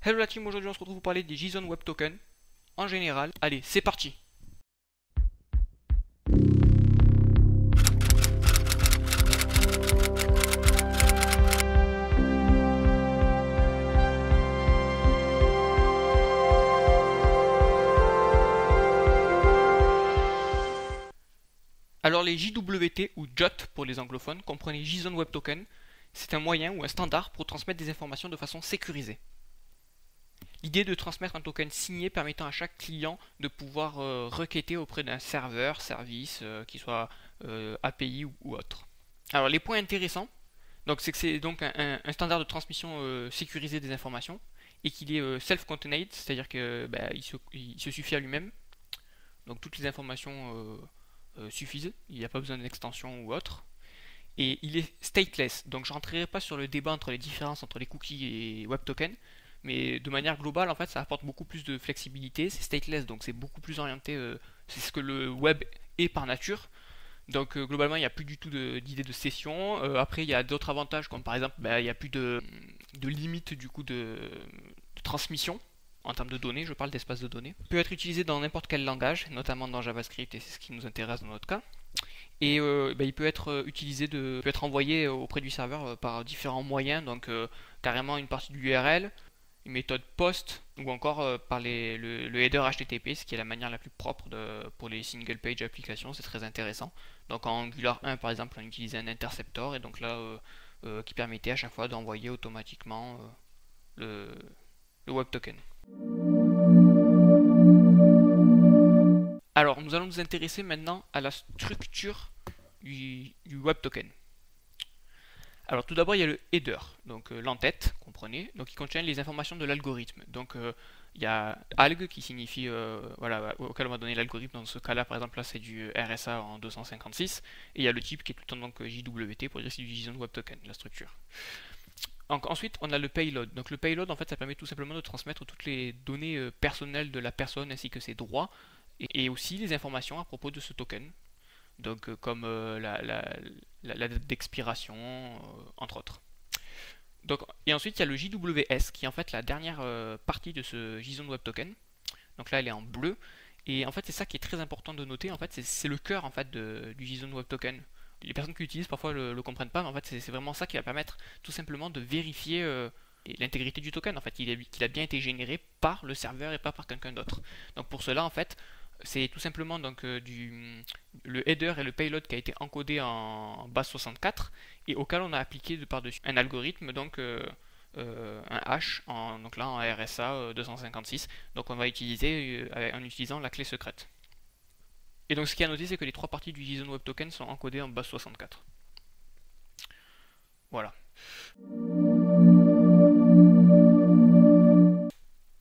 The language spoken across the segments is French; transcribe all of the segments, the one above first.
Hello la team, aujourd'hui on se retrouve pour parler des JSON Web Token en général. Allez, c'est parti. Alors les JWT ou JWT pour les anglophones, comprenez JSON Web Token, c'est un moyen ou un standard pour transmettre des informations de façon sécurisée. L'idée de transmettre un token signé permettant à chaque client de pouvoir requêter auprès d'un serveur, service, qui soit API ou autre. Alors les points intéressants, c'est que c'est donc un standard de transmission sécurisé des informations et qu'il est self-contained, c'est-à-dire que il se suffit à lui-même. Donc toutes les informations suffisent, il n'y a pas besoin d'une extension ou autre. Et il est stateless, donc je ne rentrerai pas sur le débat entre les différences entre les cookies et web tokens, mais de manière globale, en fait, ça apporte beaucoup plus de flexibilité. C'est stateless, donc c'est beaucoup plus orienté, c'est ce que le web est par nature. Donc globalement, il n'y a plus du tout d'idée de session. Après, il y a d'autres avantages, comme par exemple, il n'y a plus de limite du coup de transmission en termes de données. Je parle d'espace de données. Il peut être utilisé dans n'importe quel langage, notamment dans JavaScript, et c'est ce qui nous intéresse dans notre cas. Et il peut être utilisé, peut être envoyé auprès du serveur par différents moyens, donc carrément une partie de l'URL, une méthode POST, ou encore par le header HTTP, ce qui est la manière la plus propre pour les single page applications. C'est très intéressant. Donc en Angular 1 par exemple, on utilisait un interceptor, et donc là qui permettait à chaque fois d'envoyer automatiquement le web token. Alors, nous allons nous intéresser maintenant à la structure du web token. Alors, tout d'abord, il y a le header, donc l'entête, comprenez, donc qui contient les informations de l'algorithme. Donc, il y a alg qui signifie, auquel on va donner l'algorithme. Dans ce cas-là, par exemple, là, c'est du RSA en 256. Et il y a le type qui est tout le temps donc JWT pour dire que c'est du JSON Web Token, la structure. Donc, ensuite, on a le payload. Donc, le payload, en fait, ça permet tout simplement de transmettre toutes les données personnelles de la personne ainsi que ses droits, et aussi les informations à propos de ce token, donc comme la date d'expiration, entre autres. Donc, et ensuite il y a le JWS qui est en fait la dernière partie de ce JSON Web Token. Donc là elle est en bleu, et en fait c'est ça qui est très important de noter. En fait c'est le cœur en fait du JSON Web Token. Les personnes qui l'utilisent parfois le comprennent pas, mais en fait c'est vraiment ça qui va permettre tout simplement de vérifier l'intégrité du token, en fait, qu'il a bien été généré par le serveur et pas par quelqu'un d'autre. Donc pour cela, en fait, c'est tout simplement donc le header et le payload qui a été encodé en base 64 et auquel on a appliqué de par-dessus un algorithme, donc un hash, donc là en RSA 256. Donc on va utiliser en utilisant la clé secrète. Et donc ce qui est à noter, c'est que les trois parties du JSON Web Token sont encodées en base 64. Voilà.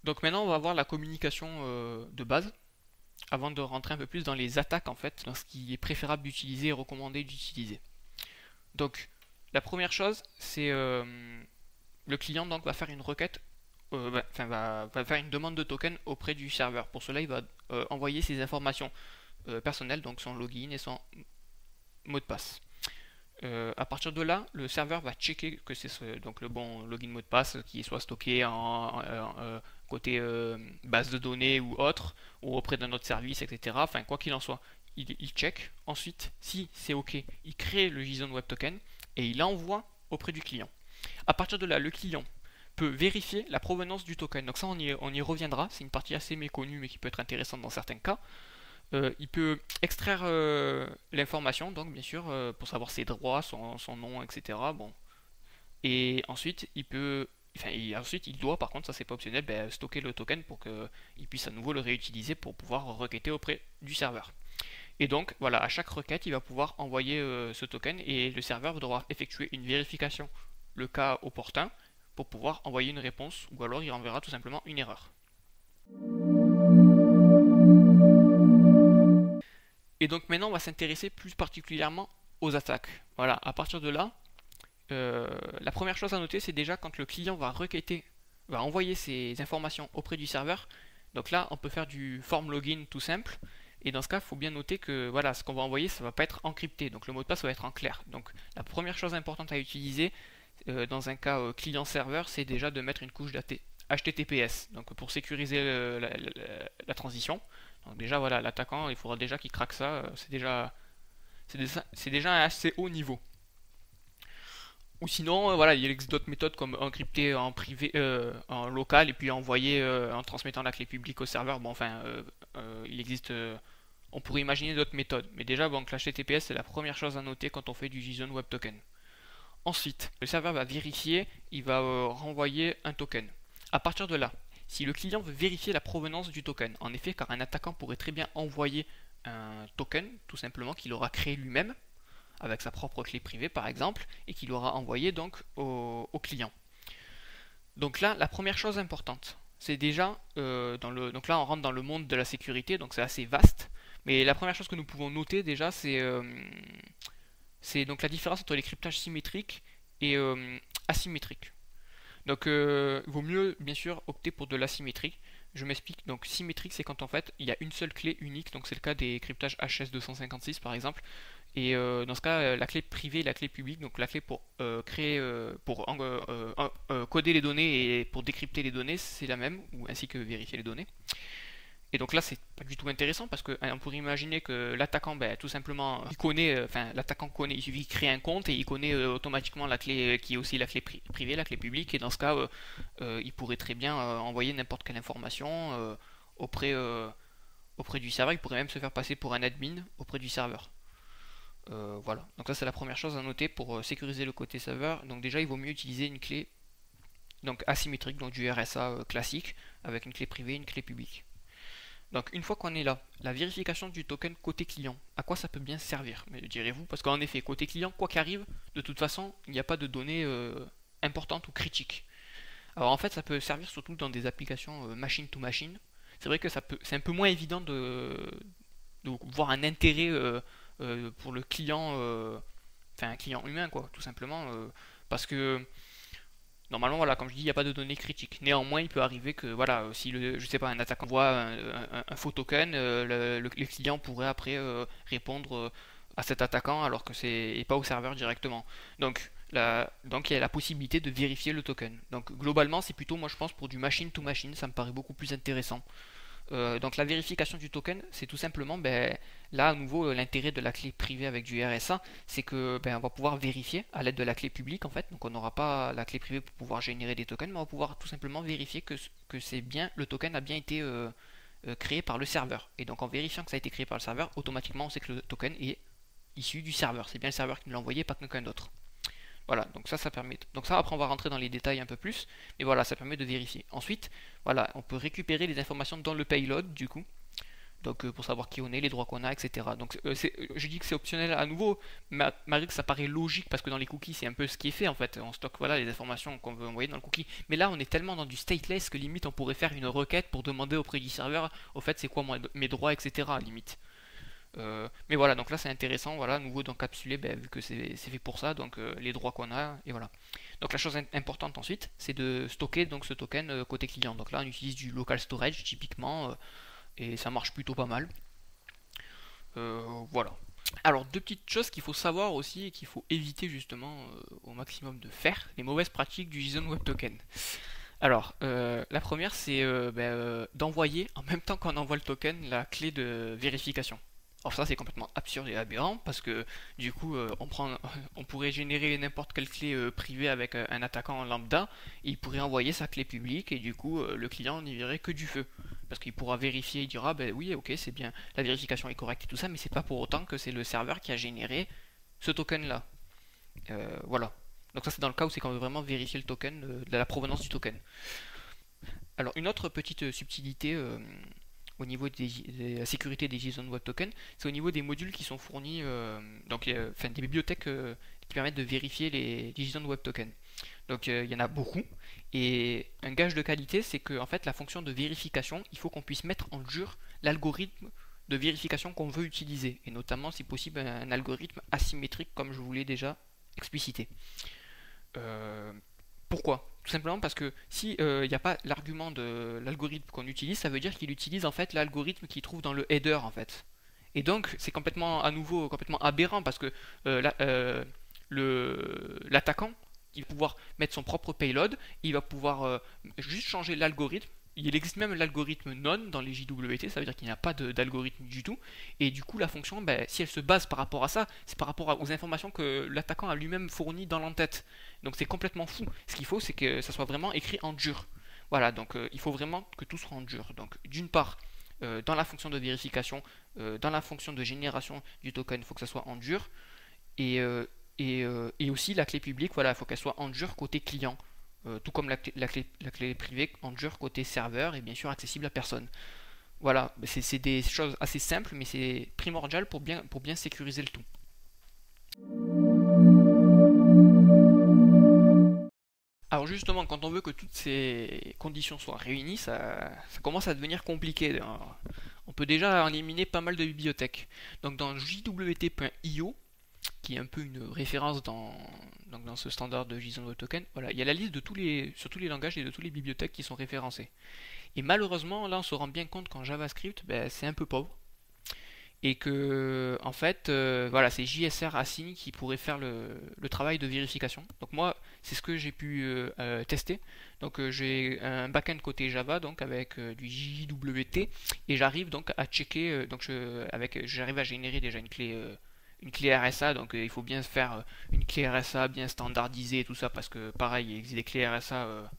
Donc maintenant on va voir la communication de base, avant de rentrer un peu plus dans les attaques en fait, dans ce qui est préférable d'utiliser et recommandé d'utiliser. Donc la première chose, c'est le client donc va faire une requête, va faire une demande de token auprès du serveur. Pour cela il va envoyer ses informations personnelles, donc son login et son mot de passe. À partir de là, le serveur va checker que c'est donc le bon login mot de passe qui soit stocké côté base de données ou autre, ou auprès d'un autre service, etc. Enfin, quoi qu'il en soit, il check. Ensuite, si c'est OK, il crée le JSON Web Token et il l'envoie auprès du client. À partir de là, le client peut vérifier la provenance du token. Donc ça, on y reviendra. C'est une partie assez méconnue, mais qui peut être intéressante dans certains cas. Il peut extraire l'information, donc bien sûr, pour savoir ses droits, son nom, etc. Bon. Et ensuite, il doit, par contre, ça c'est pas optionnel, stocker le token pour qu'il puisse à nouveau le réutiliser pour pouvoir requêter auprès du serveur. Et donc, voilà, à chaque requête, il va pouvoir envoyer ce token et le serveur va devoir effectuer une vérification, le cas opportun, pour pouvoir envoyer une réponse, ou alors il enverra tout simplement une erreur. Et donc maintenant on va s'intéresser plus particulièrement aux attaques. Voilà, à partir de là, la première chose à noter, c'est déjà quand le client va envoyer ses informations auprès du serveur. Donc là on peut faire du form login tout simple. Et dans ce cas, il faut bien noter que voilà, ce qu'on va envoyer, ça ne va pas être encrypté. Donc le mot de passe va être en clair. Donc la première chose importante à utiliser dans un cas client-serveur, c'est déjà de mettre une couche HTTPS, donc pour sécuriser la transition. Donc déjà voilà, l'attaquant, il faudra déjà qu'il craque ça, c'est déjà un assez haut niveau. Ou sinon, voilà, il existe d'autres méthodes comme encrypter en privé, en local, et puis envoyer en transmettant la clé publique au serveur. Bon, enfin, il existe, on pourrait imaginer d'autres méthodes. Mais déjà, bon, l'HTTPS, c'est la première chose à noter quand on fait du JSON Web Token. Ensuite, le serveur va vérifier, il va renvoyer un token. À partir de là, si le client veut vérifier la provenance du token, en effet, car un attaquant pourrait très bien envoyer un token, tout simplement, qu'il aura créé lui-même, avec sa propre clé privée par exemple, et qu'il aura envoyé donc au client. Donc là, la première chose importante, c'est déjà, donc là on rentre dans le monde de la sécurité, donc c'est assez vaste, mais la première chose que nous pouvons noter déjà, c'est donc la différence entre les cryptages symétriques et asymétriques. Donc il vaut mieux bien sûr opter pour de l'asymétrique. Je m'explique. Donc symétrique, c'est quand en fait il y a une seule clé unique, donc c'est le cas des cryptages HS256 par exemple. Et dans ce cas, la clé privée et la clé publique, donc la clé pour créer, pour coder les données et pour décrypter les données, c'est la même, ou ainsi que vérifier les données. Et donc là, c'est pas du tout intéressant parce qu'on pourrait imaginer que l'attaquant, ben, tout simplement, il connaît, enfin, l'attaquant connaît, il suffit de créer un compte et il connaît automatiquement la clé qui est aussi la clé privée, la clé publique. Et dans ce cas, il pourrait très bien envoyer n'importe quelle information auprès, auprès du serveur. Il pourrait même se faire passer pour un admin auprès du serveur. Voilà. Donc ça, c'est la première chose à noter pour sécuriser le côté serveur. Donc déjà, il vaut mieux utiliser une clé donc asymétrique, donc du RSA classique, avec une clé privée et une clé publique. Donc une fois qu'on est là, la vérification du token côté client, à quoi ça peut bien servir, me direz-vous? Parce qu'en effet, côté client, quoi qu'arrive, de toute façon, il n'y a pas de données importantes ou critiques. Alors en fait, ça peut servir surtout dans des applications machine to machine. C'est vrai que c'est un peu moins évident de voir un intérêt pour le client, enfin un client humain, quoi, tout simplement, parce que normalement, voilà, comme je dis, il n'y a pas de données critiques. Néanmoins, il peut arriver que, voilà, si je sais pas, un attaquant voit un faux token, le client pourrait après répondre à cet attaquant alors que c'est et pas au serveur directement. Donc il y a la possibilité de vérifier le token. Donc globalement, c'est plutôt, moi je pense, pour du machine to machine, ça me paraît beaucoup plus intéressant. Donc la vérification du token, c'est tout simplement, ben, là à nouveau l'intérêt de la clé privée avec du RSA, c'est que ben, on va pouvoir vérifier à l'aide de la clé publique en fait. Donc on n'aura pas la clé privée pour pouvoir générer des tokens, mais on va pouvoir tout simplement vérifier que c'est bien, le token a bien été créé par le serveur. Et donc en vérifiant que ça a été créé par le serveur, automatiquement on sait que le token est issu du serveur. C'est bien le serveur qui nous l'a envoyé, pas quelqu'un d'autre. Voilà, donc ça permet. Donc ça, après, on va rentrer dans les détails un peu plus, mais voilà, ça permet de vérifier. Ensuite, voilà, on peut récooper les informations dans le payload, du coup, donc pour savoir qui on est, les droits qu'on a, etc. Donc je dis que c'est optionnel à nouveau, malgré que ça paraît logique, parce que dans les cookies, c'est un peu ce qui est fait, en fait. On stocke, voilà, les informations qu'on veut envoyer dans le cookie. Mais là, on est tellement dans du stateless que limite, on pourrait faire une requête pour demander auprès du serveur, au fait, c'est quoi mes droits, etc. limite. Mais voilà, donc là c'est intéressant, voilà, nouveau d'encapsuler, ben, vu que c'est fait pour ça, donc les droits qu'on a, et voilà. Donc la chose importante ensuite, c'est de stocker donc ce token côté client. Donc là on utilise du local storage typiquement, et ça marche plutôt pas mal. Voilà. Alors deux petites choses qu'il faut savoir aussi et qu'il faut éviter justement au maximum de faire, les mauvaises pratiques du JSON Web Token. Alors, la première c'est d'envoyer en même temps qu'on envoie le token la clé de vérification. Alors ça c'est complètement absurde et aberrant parce que du coup on pourrait générer n'importe quelle clé privée avec un attaquant lambda et il pourrait envoyer sa clé publique et du coup le client n'y verrait que du feu parce qu'il pourra vérifier, il dira ben oui ok c'est bien, la vérification est correcte et tout ça mais c'est pas pour autant que c'est le serveur qui a généré ce token là. Voilà. Donc ça c'est dans le cas où c'est quand on veut vraiment vérifier le token, de la provenance du token. Alors une autre petite subtilité au niveau de la sécurité des JSON Web Token, c'est au niveau des modules qui sont fournis, donc enfin des bibliothèques qui permettent de vérifier les JSON Web Token. Donc il y en a beaucoup, et un gage de qualité, c'est que en fait la fonction de vérification, il faut qu'on puisse mettre en jure l'algorithme de vérification qu'on veut utiliser, et notamment si possible un algorithme asymétrique comme je vous l'ai déjà explicité. Pourquoi? Tout simplement parce que si il n'y a pas l'argument de l'algorithme qu'on utilise, ça veut dire qu'il utilise en fait l'algorithme qu'il trouve dans le header en fait. Et donc c'est complètement à nouveau complètement aberrant parce que l'attaquant il va pouvoir mettre son propre payload, il va pouvoir juste changer l'algorithme. Il existe même l'algorithme non dans les JWT, ça veut dire qu'il n'y a pas d'algorithme du tout. Et du coup, la fonction, ben, si elle se base par rapport à ça, c'est par rapport aux informations que l'attaquant a lui-même fournies dans l'entête. Donc c'est complètement fou. Ce qu'il faut, c'est que ça soit vraiment écrit en dur. Voilà, donc il faut vraiment que tout soit en dur. Donc d'une part, dans la fonction de vérification, dans la fonction de génération du token, il faut que ça soit en dur. Et, et aussi la clé publique, voilà, il faut qu'elle soit en dur côté client. Tout comme la clé privée en dur côté serveur et bien sûr accessible à personne. Voilà, c'est des choses assez simples, mais c'est primordial pour bien sécuriser le tout. Alors justement, quand on veut que toutes ces conditions soient réunies, ça commence à devenir compliqué. On peut déjà éliminer pas mal de bibliothèques. Donc dans jwt.io, qui est un peu une référence dans ce standard de JSON Web Token, voilà, il y a la liste de sur tous les langages et de toutes les bibliothèques qui sont référencées. Et malheureusement, là on se rend bien compte qu'en JavaScript, ben, c'est un peu pauvre. Et que, en fait, voilà, c'est JSR Assign qui pourrait faire le travail de vérification. Donc moi, c'est ce que j'ai pu tester. Donc j'ai un backend côté Java, donc avec du JWT, et j'arrive donc à checker, j'arrive à générer déjà une clé RSA, donc il faut bien faire une clé RSA bien standardisée et tout ça, parce que pareil, il existe des clés RSA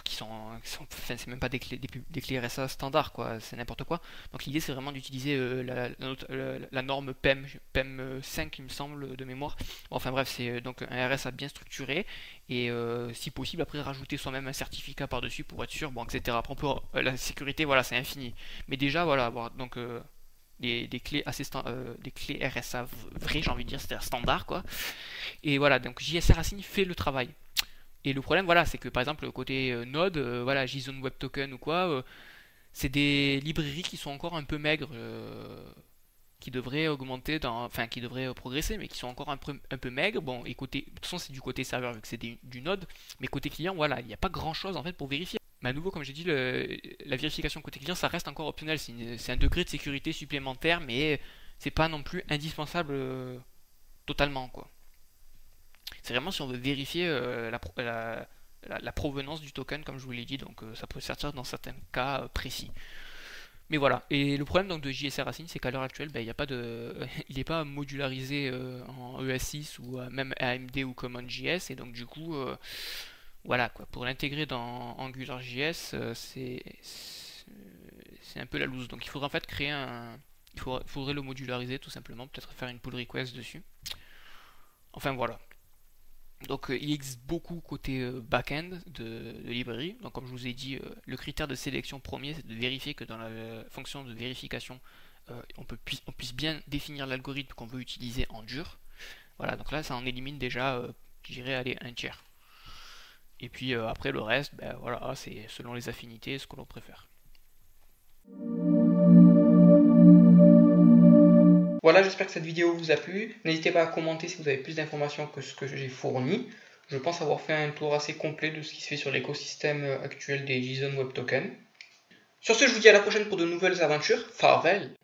qui sont enfin, c'est même pas des clés RSA standards, quoi, c'est n'importe quoi. Donc l'idée c'est vraiment d'utiliser la norme PEM 5 il me semble de mémoire. Bon, enfin bref, c'est donc un RSA bien structuré et si possible après rajouter soi-même un certificat par-dessus pour être sûr, bon, etc. Après, la sécurité, voilà, c'est infini. Mais déjà, voilà, donc des clés assez des clés RSA vraies, j'ai envie de dire, c'est-à-dire standard, quoi. Et voilà, donc JSR Assign fait le travail. Et le problème, voilà, c'est que par exemple, côté Node, voilà, JSON Web Token ou quoi, c'est des librairies qui sont encore un peu maigres, qui devraient augmenter, enfin, qui devraient progresser, mais qui sont encore un peu maigres. Bon, et côté, de toute façon, c'est du côté serveur vu que c'est du Node, mais côté client, voilà, il n'y a pas grand-chose en fait pour vérifier. Mais à nouveau, comme j'ai dit, la vérification côté client, ça reste encore optionnel. C'est un degré de sécurité supplémentaire, mais c'est pas non plus indispensable totalement, quoi. C'est vraiment si on veut vérifier la provenance du token, comme je vous l'ai dit, donc ça peut servir dans certains cas précis. Mais voilà, et le problème donc de JSR Assign, c'est qu'à l'heure actuelle, ben, il n'est pas modularisé en ES6 ou même AMD ou CommonJS, et donc du coup, voilà quoi, pour l'intégrer dans AngularJS, c'est un peu la loose. Donc il faudrait en fait faudrait le modulariser tout simplement, peut-être faire une pull request dessus. Enfin voilà. Donc il existe beaucoup côté back-end de librairie. Donc comme je vous ai dit, le critère de sélection premier, c'est de vérifier que dans la fonction de vérification, on puisse bien définir l'algorithme qu'on veut utiliser en dur. Voilà, donc là ça en élimine déjà, je dirais, allez, un tiers. Et puis après le reste, ben voilà, c'est selon les affinités, ce que l'on préfère. Voilà, j'espère que cette vidéo vous a plu. N'hésitez pas à commenter si vous avez plus d'informations que ce que j'ai fourni. Je pense avoir fait un tour assez complet de ce qui se fait sur l'écosystème actuel des JSON Web Token. Sur ce, je vous dis à la prochaine pour de nouvelles aventures. Farewell!